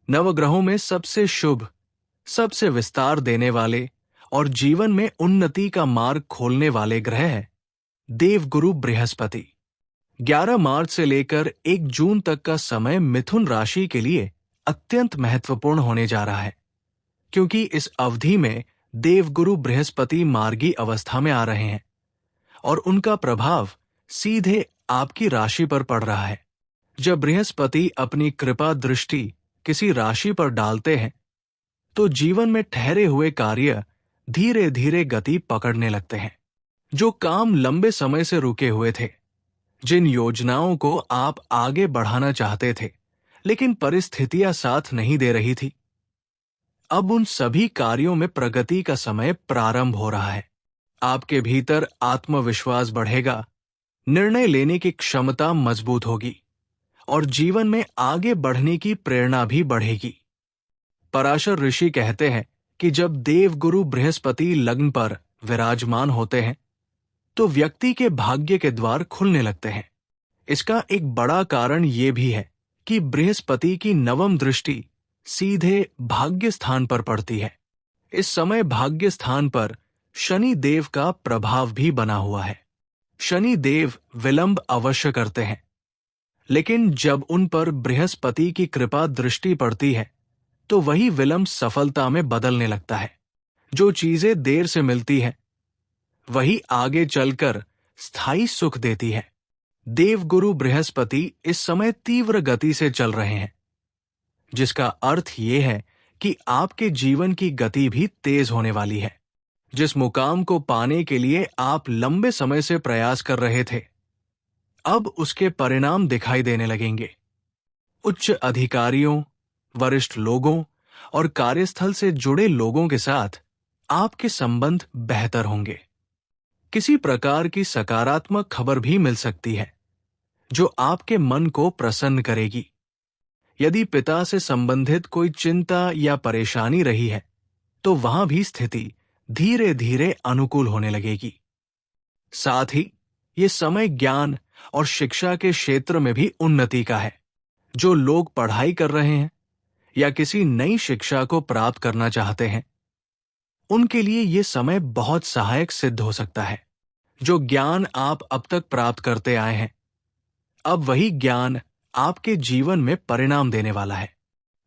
नवग्रहों में सबसे शुभ, सबसे विस्तार देने वाले और जीवन में उन्नति का मार्ग खोलने वाले ग्रह है देवगुरु बृहस्पति। 11 मार्च से लेकर 1 जून तक का समय मिथुन राशि के लिए अत्यंत महत्वपूर्ण होने जा रहा है, क्योंकि इस अवधि में देवगुरु बृहस्पति मार्गी अवस्था में आ रहे हैं और उनका प्रभाव सीधे आपकी राशि पर पड़ रहा है। जब बृहस्पति अपनी कृपा दृष्टि किसी राशि पर डालते हैं तो जीवन में ठहरे हुए कार्य धीरे धीरे गति पकड़ने लगते हैं। जो काम लंबे समय से रुके हुए थे, जिन योजनाओं को आप आगे बढ़ाना चाहते थे लेकिन परिस्थितियां साथ नहीं दे रही थी, अब उन सभी कार्यों में प्रगति का समय प्रारंभ हो रहा है। आपके भीतर आत्मविश्वास बढ़ेगा, निर्णय लेने की क्षमता मजबूत होगी और जीवन में आगे बढ़ने की प्रेरणा भी बढ़ेगी। पराशर ऋषि कहते हैं कि जब देवगुरु बृहस्पति लग्न पर विराजमान होते हैं तो व्यक्ति के भाग्य के द्वार खुलने लगते हैं। इसका एक बड़ा कारण ये भी है कि बृहस्पति की नवम दृष्टि सीधे भाग्य स्थान पर पड़ती है। इस समय भाग्य स्थान पर शनि देव का प्रभाव भी बना हुआ है। शनि देव विलंब अवश्य करते हैं, लेकिन जब उन पर बृहस्पति की कृपा दृष्टि पड़ती है तो वही विलंब सफलता में बदलने लगता है। जो चीजें देर से मिलती हैं वही आगे चलकर स्थायी सुख देती है। देवगुरु बृहस्पति इस समय तीव्र गति से चल रहे हैं, जिसका अर्थ ये है कि आपके जीवन की गति भी तेज होने वाली है। जिस मुकाम को पाने के लिए आप लंबे समय से प्रयास कर रहे थे, अब उसके परिणाम दिखाई देने लगेंगे। उच्च अधिकारियों, वरिष्ठ लोगों और कार्यस्थल से जुड़े लोगों के साथ आपके संबंध बेहतर होंगे। किसी प्रकार की सकारात्मक खबर भी मिल सकती है जो आपके मन को प्रसन्न करेगी। यदि पिता से संबंधित कोई चिंता या परेशानी रही है तो वहां भी स्थिति धीरे धीरे अनुकूल होने लगेगी। साथ ही ये समय ज्ञान और शिक्षा के क्षेत्र में भी उन्नति का है। जो लोग पढ़ाई कर रहे हैं या किसी नई शिक्षा को प्राप्त करना चाहते हैं, उनके लिए ये समय बहुत सहायक सिद्ध हो सकता है। जो ज्ञान आप अब तक प्राप्त करते आए हैं, अब वही ज्ञान आपके जीवन में परिणाम देने वाला है।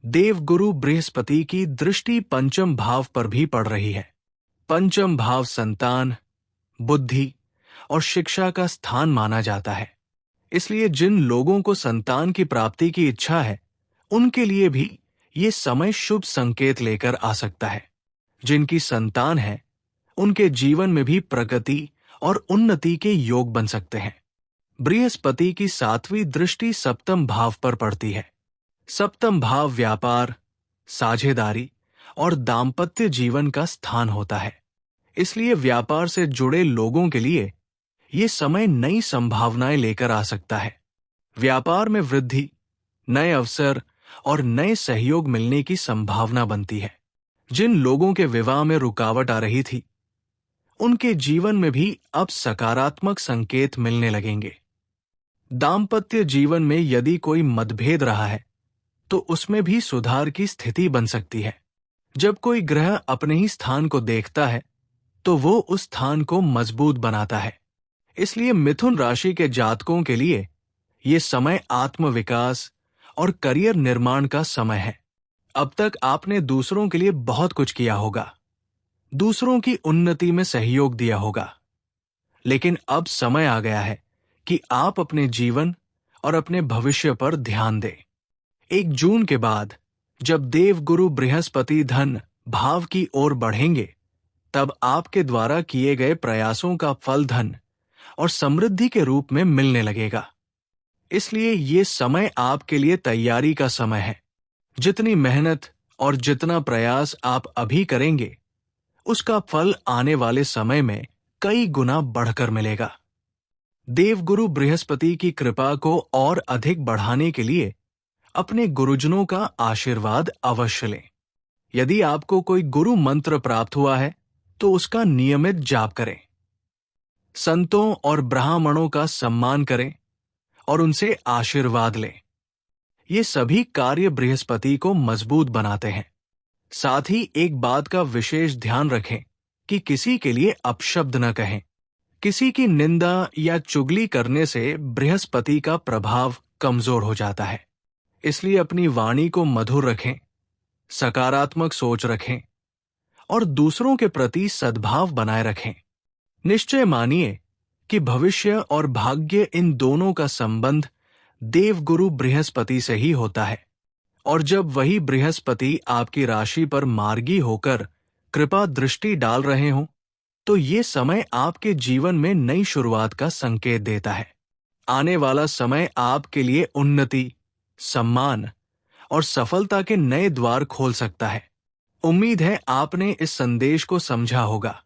देवगुरु बृहस्पति की दृष्टि पंचम भाव पर भी पड़ रही है। पंचम भाव संतान, बुद्धि और शिक्षा का स्थान माना जाता है। इसलिए जिन लोगों को संतान की प्राप्ति की इच्छा है, उनके लिए भी ये समय शुभ संकेत लेकर आ सकता है। जिनकी संतान है, उनके जीवन में भी प्रगति और उन्नति के योग बन सकते हैं। बृहस्पति की 7वीं दृष्टि सप्तम भाव पर पड़ती है। सप्तम भाव व्यापार, साझेदारी और दाम्पत्य जीवन का स्थान होता है। इसलिए व्यापार से जुड़े लोगों के लिए ये समय नई संभावनाएं लेकर आ सकता है। व्यापार में वृद्धि, नए अवसर और नए सहयोग मिलने की संभावना बनती है। जिन लोगों के विवाह में रुकावट आ रही थी, उनके जीवन में भी अब सकारात्मक संकेत मिलने लगेंगे। दाम्पत्य जीवन में यदि कोई मतभेद रहा है तो उसमें भी सुधार की स्थिति बन सकती है। जब कोई ग्रह अपने ही स्थान को देखता है तो वो उस स्थान को मजबूत बनाता है। इसलिए मिथुन राशि के जातकों के लिए ये समय आत्मविकास और करियर निर्माण का समय है। अब तक आपने दूसरों के लिए बहुत कुछ किया होगा, दूसरों की उन्नति में सहयोग दिया होगा, लेकिन अब समय आ गया है कि आप अपने जीवन और अपने भविष्य पर ध्यान दें। 1 जून के बाद जब देवगुरु बृहस्पति धन भाव की ओर बढ़ेंगे, तब आपके द्वारा किए गए प्रयासों का फल धन और समृद्धि के रूप में मिलने लगेगा। इसलिए ये समय आपके लिए तैयारी का समय है। जितनी मेहनत और जितना प्रयास आप अभी करेंगे, उसका फल आने वाले समय में कई गुना बढ़कर मिलेगा। देवगुरु बृहस्पति की कृपा को और अधिक बढ़ाने के लिए अपने गुरुजनों का आशीर्वाद अवश्य लें। यदि आपको कोई गुरु मंत्र प्राप्त हुआ है तो उसका नियमित जाप करें। संतों और ब्राह्मणों का सम्मान करें और उनसे आशीर्वाद लें। ये सभी कार्य बृहस्पति को मजबूत बनाते हैं। साथ ही एक बात का विशेष ध्यान रखें कि किसी के लिए अपशब्द न कहें। किसी की निंदा या चुगली करने से बृहस्पति का प्रभाव कमजोर हो जाता है। इसलिए अपनी वाणी को मधुर रखें, सकारात्मक सोच रखें और दूसरों के प्रति सद्भाव बनाए रखें। निश्चय मानिए कि भविष्य और भाग्य इन दोनों का संबंध देवगुरु बृहस्पति से ही होता है, और जब वही बृहस्पति आपकी राशि पर मार्गी होकर कृपा दृष्टि डाल रहे हों, तो ये समय आपके जीवन में नई शुरुआत का संकेत देता है। आने वाला समय आपके लिए उन्नति, सम्मान और सफलता के नए द्वार खोल सकता है। उम्मीद है आपने इस संदेश को समझा होगा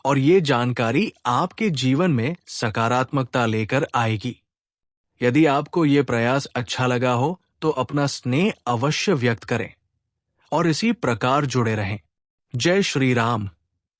और ये जानकारी आपके जीवन में सकारात्मकता लेकर आएगी। यदि आपको ये प्रयास अच्छा लगा हो तो अपना स्नेह अवश्य व्यक्त करें और इसी प्रकार जुड़े रहें। जय श्री राम।